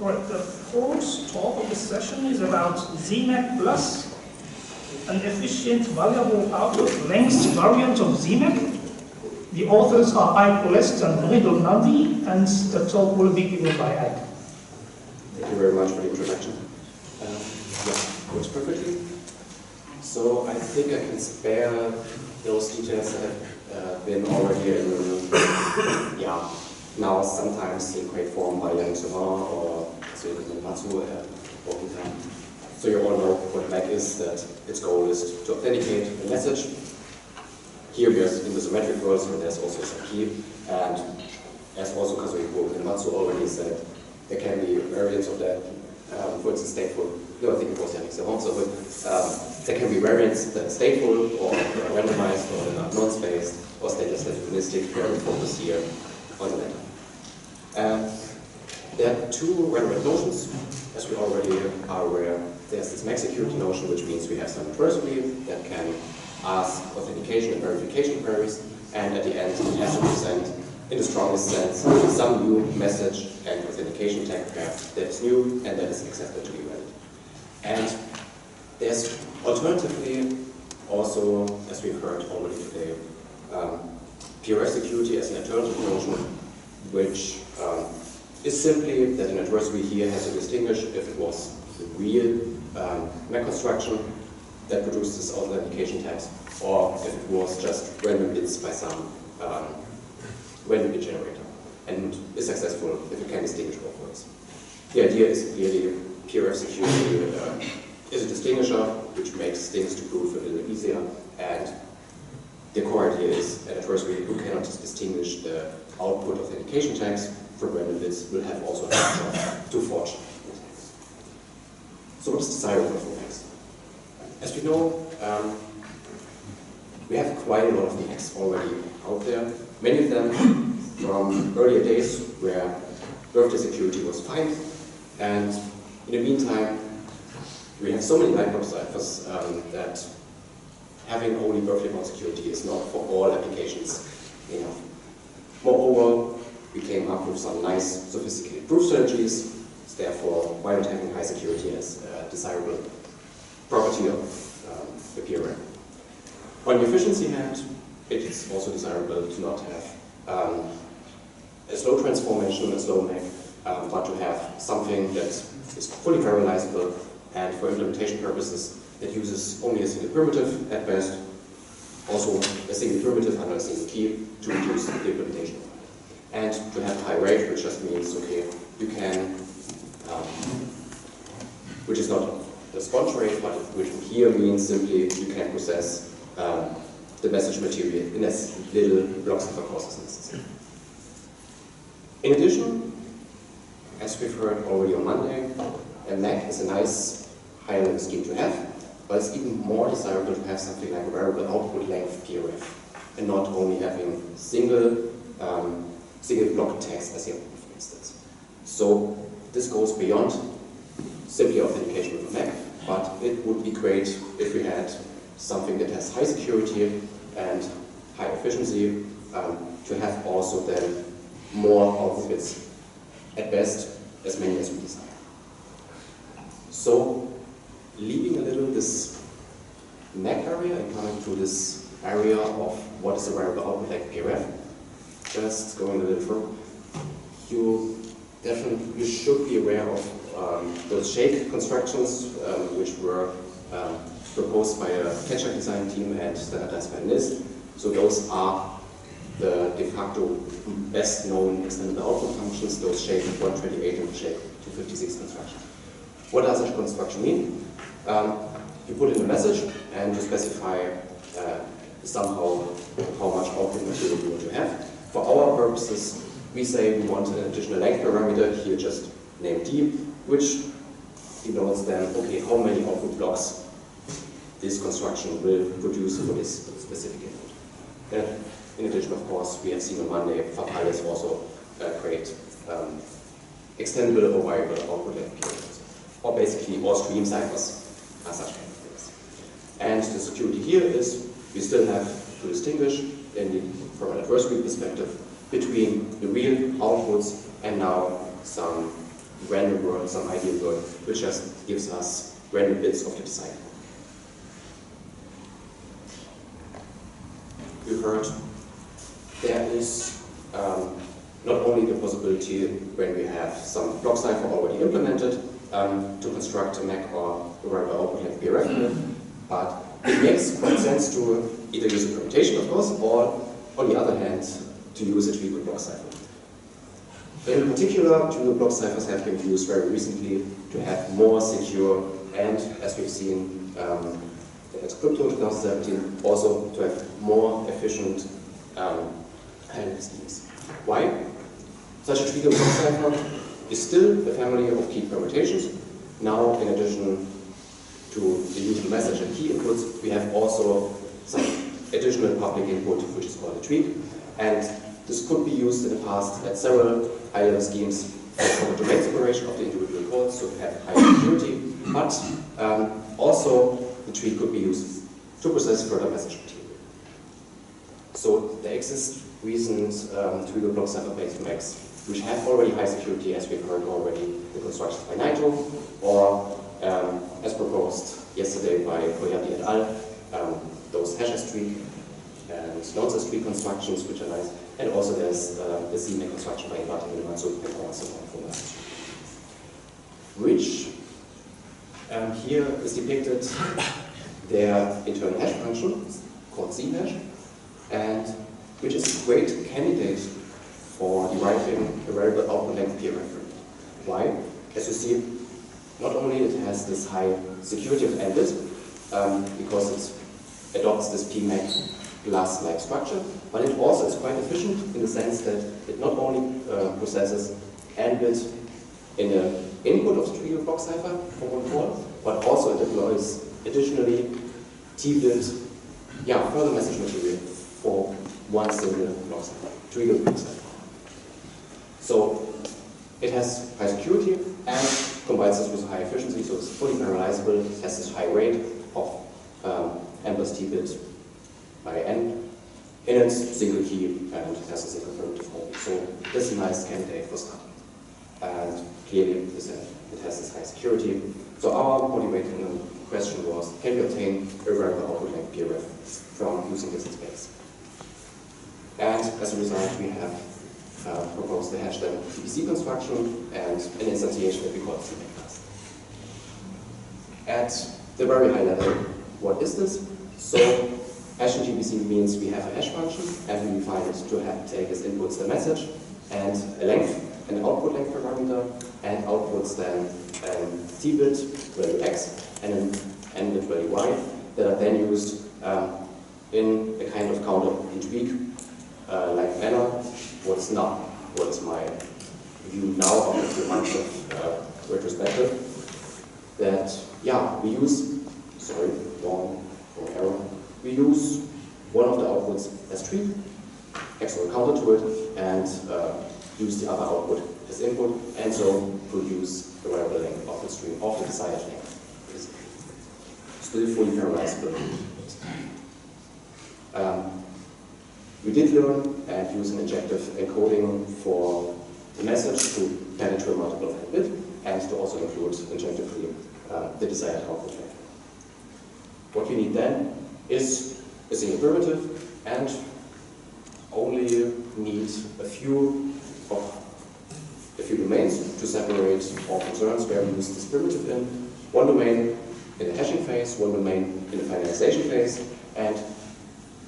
Right, the fourth talk of the session is about ZMAC Plus, an efficient variable output length variant of ZMAC. The authors are Ike Olest and Bridel Nandi, and the talk will be given by Ike. Thank you very much for the introduction. Yeah, works perfectly. So I think I can spare those details that have been already in, now sometimes in great form by Yannick Sauvin or Matsu working time. So you all know what MAC is, that its goal is to authenticate a message. Here we are in the symmetric world, so there's also some key, and as also Kazuhiko and Matsu already said, there can be variants of that. For instance, stateful. No, I think it was Yannick Sauvin. So there can be variants that are stateful or randomized or non-spaced or stateless deterministic. Very focused here on the latter. There are two relevant notions, as we already are aware. There's this MAC security notion, which means we have some adversary that can ask authentication and verification queries, and at the end it has to present, in the strongest sense, some new message and authentication tag pair that is new and that is accepted to be valid. And there's alternatively also, as we've heard already today, PRF security as an alternative notion, which is simply that an adversary here has to distinguish if it was the real MAC construction that produces authentication tags, or if it was just random bits by some random bit generator, and is successful if it can distinguish both ways. The idea is clearly PRF security is a distinguisher, which makes things to prove a little easier, and the core idea is an adversary who cannot distinguish the output authentication tags from random bits will have also a job to forge. So what is desirable for MACs? As we know, we have quite a lot of MACs already out there. Many of them from earlier days where birthday security was fine, and in the meantime, we have so many lightbox ciphers that having only birthday bound security is not for all applications enough. Moreover, we came up with some nice sophisticated proof strategies. Therefore, why not having high security as a desirable property of the PRM? On the efficiency hand, it is also desirable to not have a slow transformation, a slow MAC, but to have something that is fully parallelizable and for implementation purposes that uses only a single primitive at best, also a single primitive under a single key to reduce the implementation. And to have a high rate, which just means, okay, you can, which is not the sponge rate, but which here means simply you can process the message material in as little blocks of course as necessary. In addition, as we've heard already on Monday, a MAC is a nice high-level scheme to have, but it's even more desirable to have something like a variable output length PRF, and not only having single block tags as the output, for instance. So this goes beyond simply authentication with a MAC, but it would be great if we had something that has high security and high efficiency to have also then more output bits, at best as many as we desire. So leaving a little this MAC area and coming to this area of what is a variable output like PRF, just going a little further, you should be aware of those shake constructions which were proposed by a catch-up design team and standardized by NIST. So those are the de facto best known extendable output functions, those shake 128 and shake 256 construction. What does such construction mean? You put in a message and you specify somehow how much output material you want to have. For our purposes, we say we want an additional length parameter, here just named D, which denotes then, okay, how many output blocks this construction will produce for this specific input. And in addition, of course, we have seen on Monday, Fapilis also create extendable or variable output length periods. Or basically all stream ciphers are such kind of things. And the security here is we still have to distinguish from an adversary perspective between the real outputs and now some random word, some ideal word, which just gives us random bits of the cipher. You heard there is not only the possibility when we have some block cipher already implemented to construct a MAC or a variable output length PRF, but it makes quite sense to either use a permutation, of course, or on the other hand, to use a tree with block cipher. In particular, tree block ciphers have been used very recently to have more secure and, as we've seen in Encryption 2017, also to have more efficient handling schemes. Why? Such a tree block cipher is still a family of key permutations. Now, in addition to the usual message and key inputs, we have also some additional public input, which is called a tweak. And this could be used in the past at several high-level schemes for the domain separation of the individual codes, so to have high security. But also, the tweak could be used to process further message material. So there exist recent Twigo block cipher-based MACs, which have already high security, as we've heard already, the constructions by Naito, or as proposed yesterday by Koyati et al., those hash tree and nonsense tree constructions, which are nice. And also there's the ZMAC construction by Iwata and Matsu and also for message. Which here is depicted their internal hash function called ZHash, and which is a great candidate for deriving a variable output length PRF. Why? As you see, not only it has this high security of n-bit, because it adopts this PMAC plus-like structure, but it also is quite efficient in the sense that it not only processes n-bit in the input of the tree block cipher for one call, but also it deploys additionally t-bit, further message material for one single block cipher, tree block cipher. So it has high security and combines this with high efficiency, so it's fully parallelizable, it has this high rate of n plus t-bit by n in its single key, and it has a single primitive copy. So this is a nice candidate for starting. And clearly it has this high security. So our motivating question was, can we obtain a variable output length PRF from using this in space? And as a result, we have proposed the hashtag TBC construction and an instantiation that we call ZMAC class. At the very high level, what is this? So hash in TBC means we have a hash function and we define it to take as inputs the message and a length, an output length parameter, and outputs then t-bit value x and an n-bit value y that are then used in a kind of counter and tweak like manner. What is my view now of the 2 months of retrospective? That we use, wrong error. We use one of the outputs as tweak, XOR counter to it, and use the other output as input, and so produce the variable length of the string of the desired length. Still fully parallelizable. We did learn and use an injective encoding for the message to plan it to a multiple of n bit, and to also include injectively the desired output length. What we need then is a single primitive, and only need a few domains to separate all concerns where we use this primitive in. One domain in the hashing phase, one domain in the finalization phase, and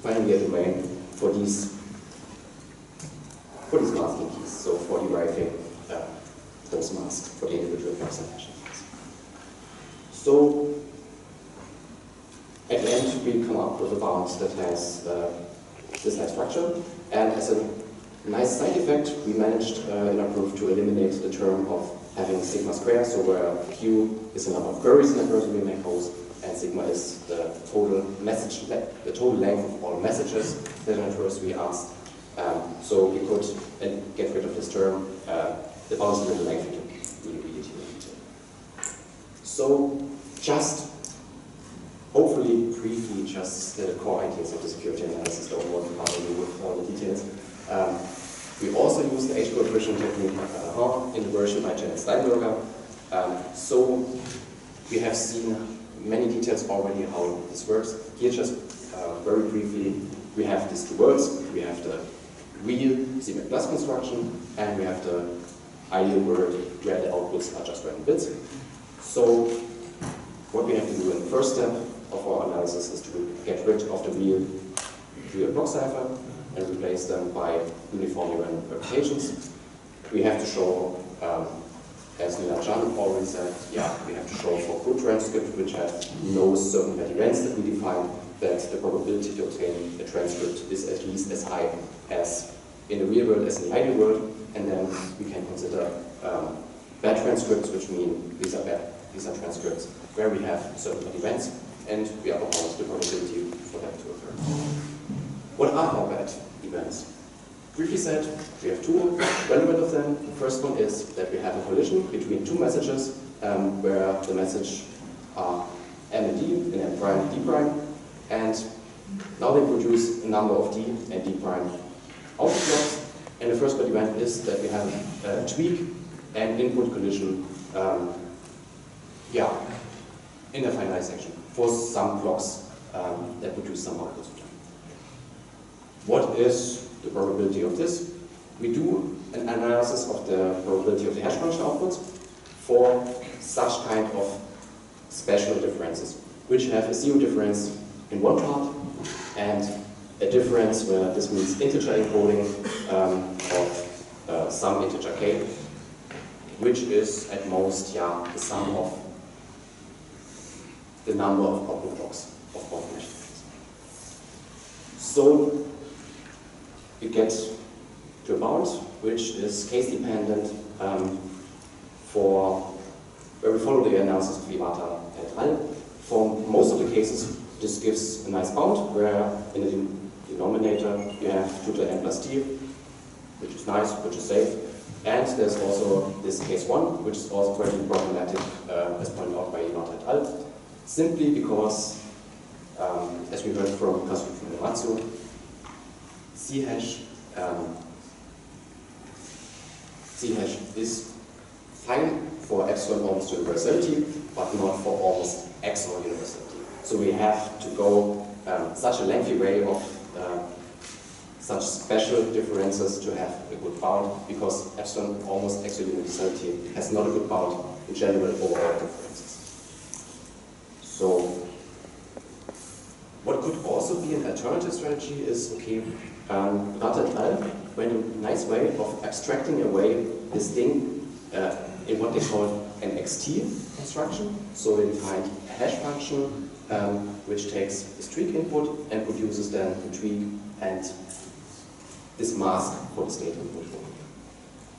finally a domain for these masking keys, so for deriving those masks for the individual blocks and hashing keys. So at the end we come up with a bound that has this nice structure, and as a nice side effect we managed in our proof to eliminate the term of having sigma square, so where q is the number of queries in a person we make host, and sigma is the total message, the total length of all messages that at first we asked. So we could get rid of this term, the bounds limit length we really detail. So just hopefully briefly just the core ideas of the security analysis, don't want to bother you with all the details. We also use the H coefficient technique in the version by Janet Steinberger. So we have seen many details already how this works. Here just very briefly, we have these two worlds. We have the real ZMAC plus construction, and we have the ideal world where the outputs are just random bits. So what we have to do in the first step of our analysis is to get rid of the real block cipher and replace them by uniformly random permutations. We have to show, as Nina Chan already said, we have to show for good transcript which has no certain events that we define, that the probability to obtain a transcript is at least as high as in the real world as in the ideal world, and then we can consider bad transcripts, which mean these are transcripts where we have certain events, and we are proposed the probability for them to occur. What are our bad events? Briefly said, we have two relevant of them. The first one is that we have a collision between two messages where the message are M and D, and M prime and D prime, and now they produce a number of D and D prime output blocks. And the first bad event is that we have a tweak and input collision in the finalization for some blocks that produce some outputs. What is the probability of this? We do an analysis of the probability of the hash function outputs for such kind of special differences, which have a zero difference in one part and a difference where this means integer encoding of some integer k, which is at most the sum of the number of output blocks of both machines. So you get to a bound which is case dependent for where we follow the analysis of Vivata et al. For most of the cases, this gives a nice bound where in the denominator you have 2 to n plus d, which is nice, which is safe. And there's also this case 1, which is also pretty problematic, as pointed out by Vivata et al. Simply because, as we heard from Kasu Funematsu, C hash is fine for epsilon almost universality, but not for almost epsilon universality. So we have to go such a lengthy way of such special differences to have a good bound, because epsilon almost epsilon universality has not a good bound in general over all differences. So what could also be an alternative strategy is, Vivata et al. Went a nice way of abstracting away this thing in what they called an XT construction. So they defined a hash function which takes this tweak input and produces then a tweak and this mask for the state input.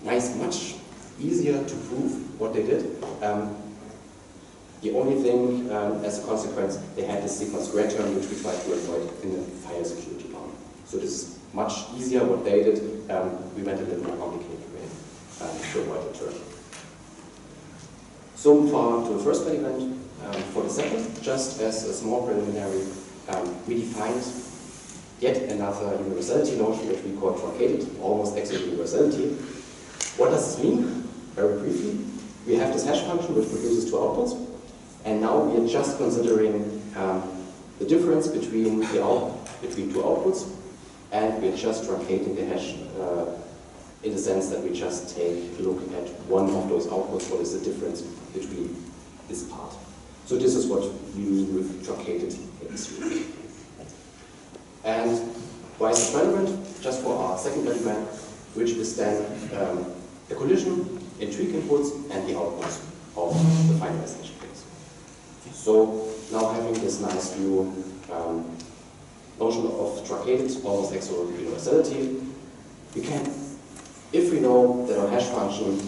Nice, much easier to prove what they did. The only thing, as a consequence, they had this sigma square term which we tried to avoid in the file security bound. So this is much easier what they did. We went a little more complicated way to avoid the term. So far to the first bad event. For the second, just as a small preliminary, we defined yet another universality notion which we call truncated, almost exact universality. What does this mean? Very briefly, we have this hash function which produces two outputs, and now we are just considering the difference between two outputs, and we are just truncating the hash in the sense that we just take a look at one of those outputs. What is the difference between this part? So this is what we mean with truncated APC. And why is it relevant? Just for our second element, which is then the collision in tweak inputs and the outputs of the finalization case. So now having this nice view notion of truncated, almost excellent universality, we can, if we know that our hash function,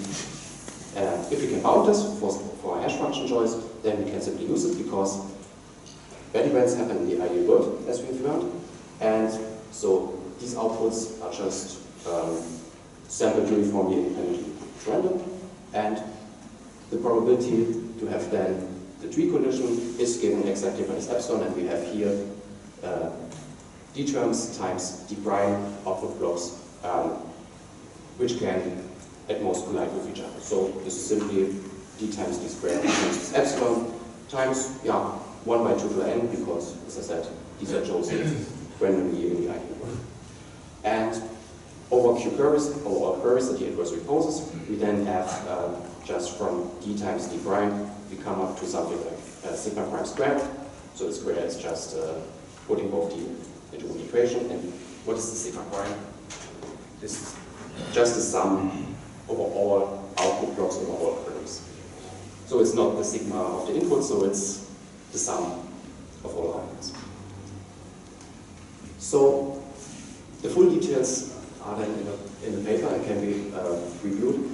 if we can bound this for our hash function choice, then we can simply use it because bad events happen in the ideal world, as we've learned, and so these outputs are just sampled uniformly independently at random, and the probability to have then the tweak collision is given exact difference epsilon, and we have here d terms times d prime output blocks which can at most collide with each other. So this is simply d times d squared times epsilon times, 1 by 2 to the n, because, as I said, these are chosen randomly in the eigenvalue. And over Q curves, over all curves that the adversary poses, we then have just from d times d prime, we come up to something like sigma prime squared. So the square is just putting both d into one equation. And what is the sigma prime? This is just the sum over all output blocks over all curves. So it's not the sigma of the input, so it's the sum of all outputs. So the full details are then in the paper and can be reviewed.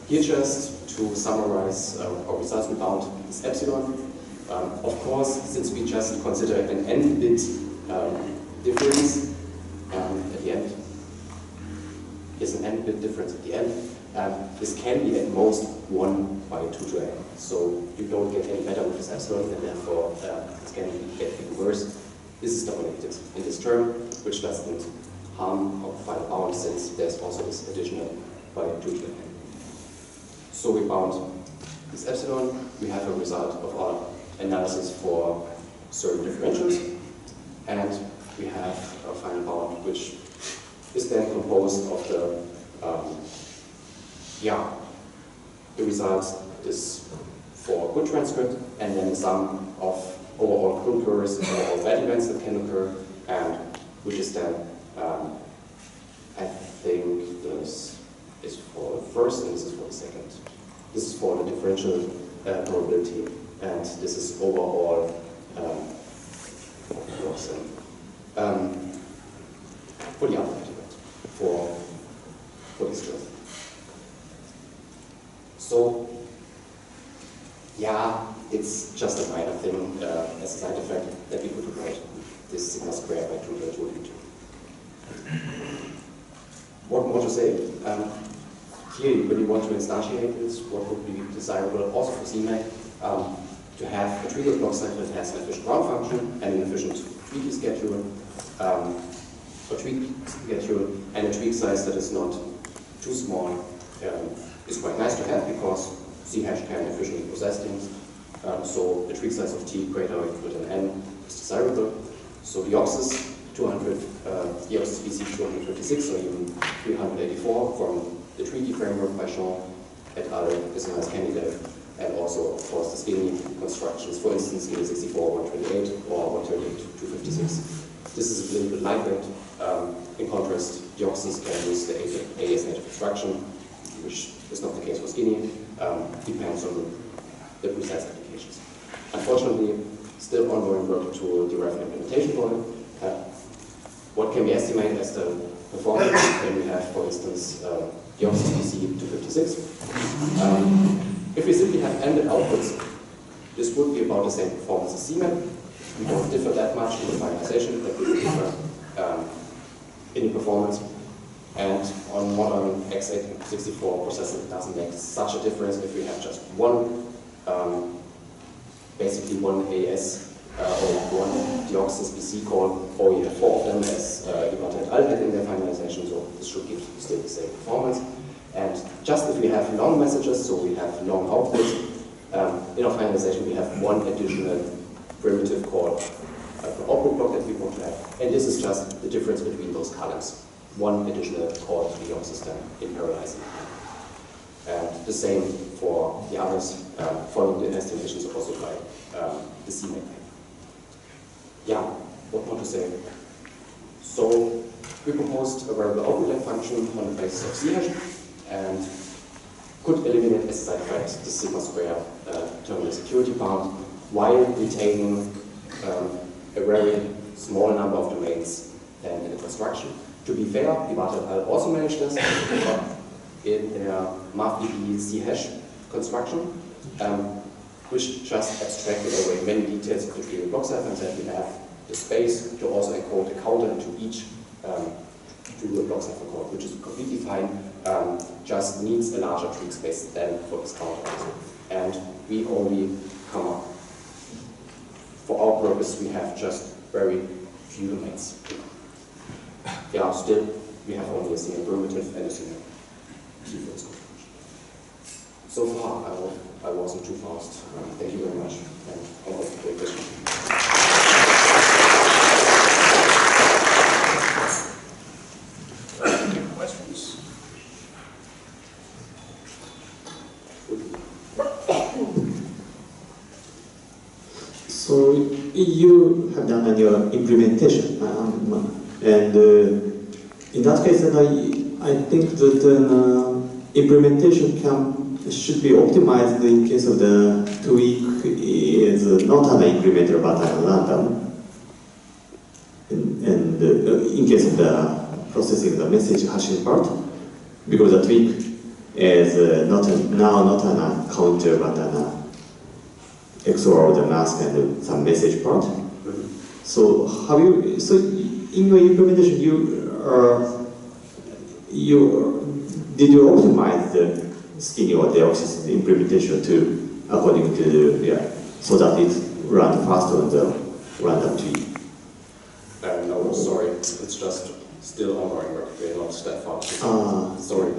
Here just to summarize our results, we bound this epsilon. Of course, since we just consider an n-bit difference at the end, is an n-bit difference at the end, this can be at most 1 by 2 to n. So you don't get any better with this epsilon, and therefore it can get even worse. This is dominated in this term, which doesn't harm our final bound, since there's also this additional by 2 to n. So we bound this epsilon, we have a result of our analysis for certain differentials, and we have a final bound which is then composed of the result is for good transcript, and then the sum of overall good curves and overall bad events that can occur, and which is then, I think this is for the first and this is for the second. This is for the differential probability, and this is overall for the other event, for this term. So, it's just a minor thing as a side effect that we could write this sigma squared by 2 by 2 into. What more to say? Clearly, when you want to instantiate this, what would be desirable also for ZMAC, to have a trigger block cycle that has an efficient round function and an efficient tweak schedule, and a tweak size that is not too small is quite nice to have, because C hash can efficiently process things. So the tweak size of T greater or equal to n is desirable. So the OXIS 200, the OXIS BC 256 or even 384 from the treaty framework by Sean et al. Is a nice candidate. And also, of course, the skinny constructions, for instance, skinny 64, 128 or 138, 256. This is a little bit lightweight. In contrast, the OXIS can use the AES native construction, which is not the case for skinny. Depends on the precise applications. Unfortunately, still ongoing work to derive an implementation for it. What can we estimate as the performance when we have, for instance, the OXIS BC 256? If we simply have ended outputs, this would be about the same performance as ZMAC. We don't differ that much in the finalization, that we differ in the performance. And on modern x86 processors, it doesn't make such a difference if we have just one, basically one AES or one Deoxys BC call, or we have 4 of them as Ivat et al. Had in their finalization, so this should give still the same performance. And just if we have long messages, so we have long outputs, in our finalization we have one additional primitive call per output block that we want to have. And this is just the difference between those columns. One additional call to the system in parallelizing. And the same for the others, following the estimations also by the ZMAC. What more to say? So we proposed a variable output length function on the basis of C hash, and could eliminate as a side effect the sigma square terminal security bound while retaining a very small number of domains in the construction. To be fair, Ivat et al. Also managed this in their MAFDB C hash construction, which just abstracted away many details of the trivial block ciphers, and we have the space to also encode a counter into each trivial block cipher code, which is completely fine, just needs a larger tweak space than for this counter. And we only come up. For our purpose, we have just very few domains. Still, we have only a single primitive and a single keywords. So far, I wasn't too fast. Thank you very much. And all of the great questions. Questions? So you have done your implementation, and in that case, then I think that implementation should be optimized in case of the tweak is not an incremental but a random, and in case of the processing the message hashing part, because the tweak is not an counter but an XOR of the mask and some message part. So in your implementation, did you optimize the skinny or deoxys implementation to according to so that it runs faster on the random tree? No, sorry, it's just still ongoing work. We're not that far. Sorry.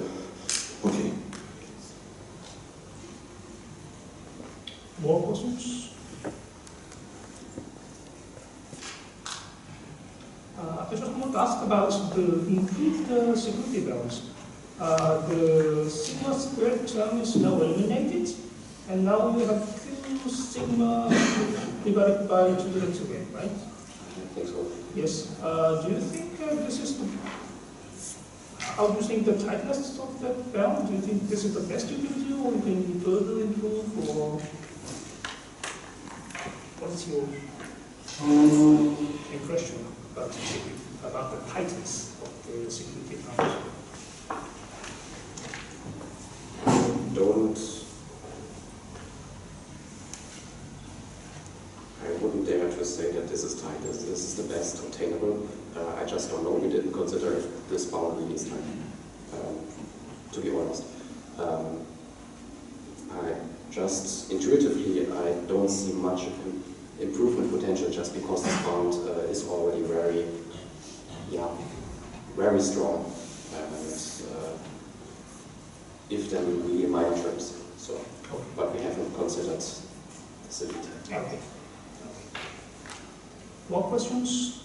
Okay. More questions? I just want to ask about the increased security values. The sigma squared term is now eliminated, and now we have Q sigma divided by 2 to the 2n, right? I think so. Yes. Do you think this is the... How do you think the tightness of that bound? Do you think this is the best you can do, or you can further improve, or... What's your impression about the tightness of the security bound? I wouldn't dare to say that this is tight. This is the best obtainable. I just don't know. We didn't consider this bound really is tight, to be honest. I just intuitively, I don't see much improvement potential just because this bound is already very strong. If then really minor terms. So, but we haven't considered this in detail. Okay. More questions?